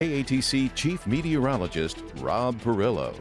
KATC Chief Meteorologist Rob Perillo.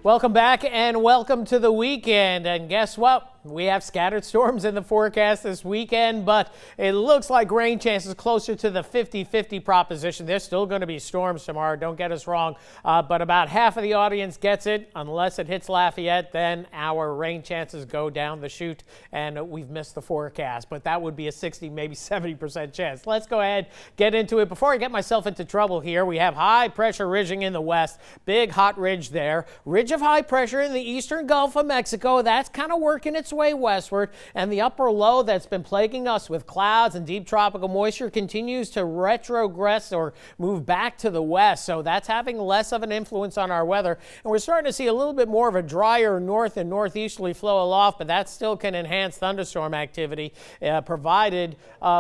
Welcome back and welcome to the weekend. And guess what? We have scattered storms in the forecast this weekend, but it looks like rain chances closer to the 50-50 proposition. There's still going to be storms tomorrow, don't get us wrong, but about half of the audience gets it. Unless it hits Lafayette, then our rain chances go down the chute and we've missed the forecast. But that would be a 60, maybe 70% chance. Let's go ahead, get into it. Before I get myself into trouble here, we have high pressure ridging in the west, big hot ridge there, ridge of high pressure in the eastern Gulf of Mexico. That's kind of working its way westward, and the upper low that's been plaguing us with clouds and deep tropical moisture continues to retrogress or move back to the west, so that's having less of an influence on our weather, and we're starting to see a little bit more of a drier north and northeasterly flow aloft, but that still can enhance thunderstorm activity provided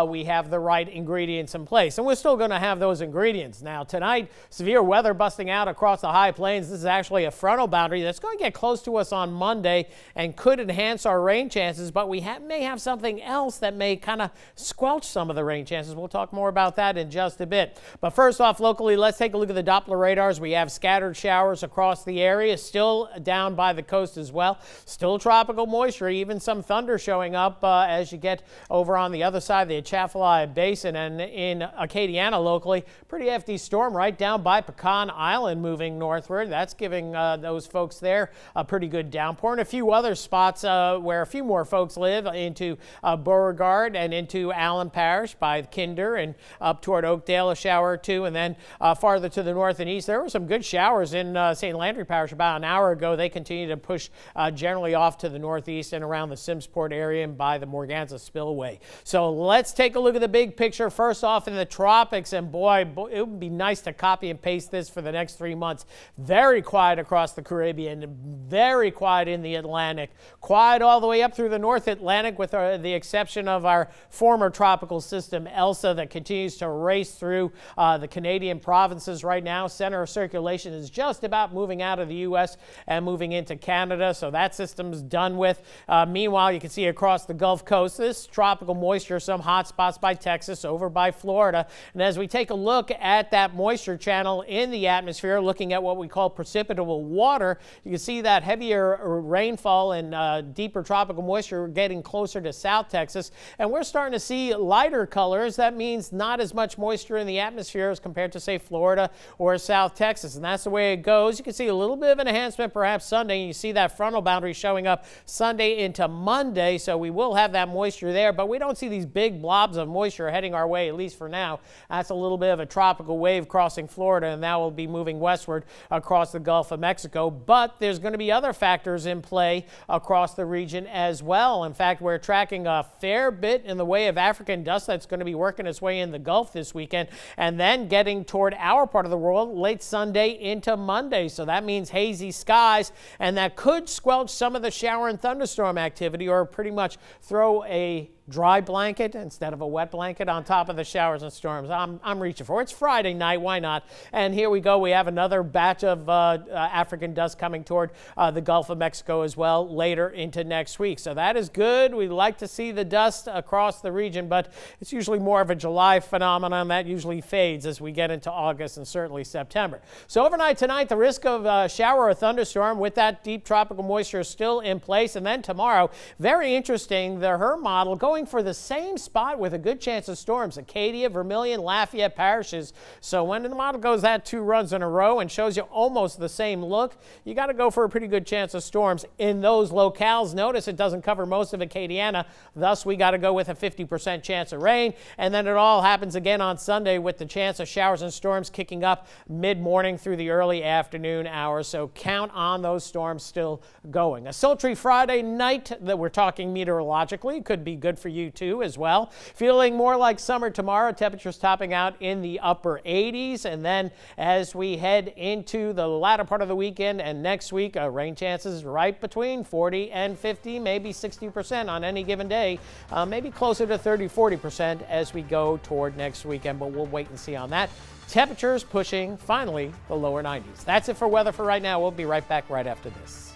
we have the right ingredients in place, and we're still going to have those ingredients. Now tonight, severe weather busting out across the high plains. This is actually a frontal boundary that's going to get close to us on Monday and could enhance our rain chances, but we may have something else that may kind of squelch some of the rain chances. We'll talk more about that in just a bit. But first off, locally, let's take a look at the Doppler radars. We have scattered showers across the area, still down by the coast as well. Still tropical moisture, even some thunder showing up as you get over on the other side of the Atchafalaya Basin. And in Acadiana locally, pretty hefty storm right down by Pecan Island moving northward. That's giving those folks there a pretty good downpour. And a few other spots where a few more folks live into Beauregard and into Allen Parish by Kinder and up toward Oakdale, a shower or two. And then farther to the north and east, there were some good showers in St. Landry Parish about an hour ago. They continue to push generally off to the northeast and around the Simmsport area and by the Morganza Spillway. So let's take a look at the big picture. First off, in the tropics, and boy, it would be nice to copy and paste this for the next 3 months. Very quiet across the Caribbean, very quiet in the Atlantic, quiet all the way up through the North Atlantic with the exception of our former tropical system Elsa that continues to race through the Canadian provinces right now. Center of circulation is just about moving out of the U.S. and moving into Canada, so that system's done with. Meanwhile, you can see across the Gulf Coast this tropical moisture, some hot spots by Texas, over by Florida. And as we take a look at that moisture channel in the atmosphere, looking at what we call precipitable water, you can see that heavier rainfall and deeper tropical moisture getting closer to South Texas, and we're starting to see lighter colors. That means not as much moisture in the atmosphere as compared to, say, Florida or South Texas, and that's the way it goes. You can see a little bit of an enhancement perhaps Sunday, and you see that frontal boundary showing up Sunday into Monday, so we will have that moisture there, but we don't see these big blobs of moisture heading our way, at least for now. That's a little bit of a tropical wave crossing Florida, and that will be moving westward across the Gulf of Mexico, but there's going to be other factors in play across the region as well. In fact, we're tracking a fair bit in the way of African dust that's going to be working its way in the Gulf this weekend and then getting toward our part of the world late Sunday into Monday. So that means hazy skies, and that could squelch some of the shower and thunderstorm activity or pretty much throw a dry blanket instead of a wet blanket on top of the showers and storms. I'm reaching for it. It's Friday night, why not? And here we go. We have another batch of African dust coming toward the Gulf of Mexico as well later into next week. So that is good. We like to see the dust across the region, but it's usually more of a July phenomenon that usually fades as we get into August and certainly September. So overnight tonight, the risk of shower or thunderstorm with that deep tropical moisture is still in place. And then tomorrow, very interesting, the HER model going for the same spot with a good chance of storms, Acadia, Vermilion, Lafayette parishes. So when the model goes that 2 runs in a row and shows you almost the same look, you got to go for a pretty good chance of storms in those locales. Notice it doesn't cover most of Acadiana, thus we got to go with a 50% chance of rain. And then it all happens again on Sunday with the chance of showers and storms kicking up mid-morning through the early afternoon hours. So count on those storms still going. A sultry Friday night that we're talking meteorologically could be good for you too as well. Feeling more like summer tomorrow, temperatures topping out in the upper 80s. And then as we head into the latter part of the weekend and next week, rain chances right between 40 and 50, maybe 60% on any given day, maybe closer to 30-40% as we go toward next weekend, but we'll wait and see on that. Temperatures pushing finally the lower 90s. That's it for weather for right now. We'll be right back right after this.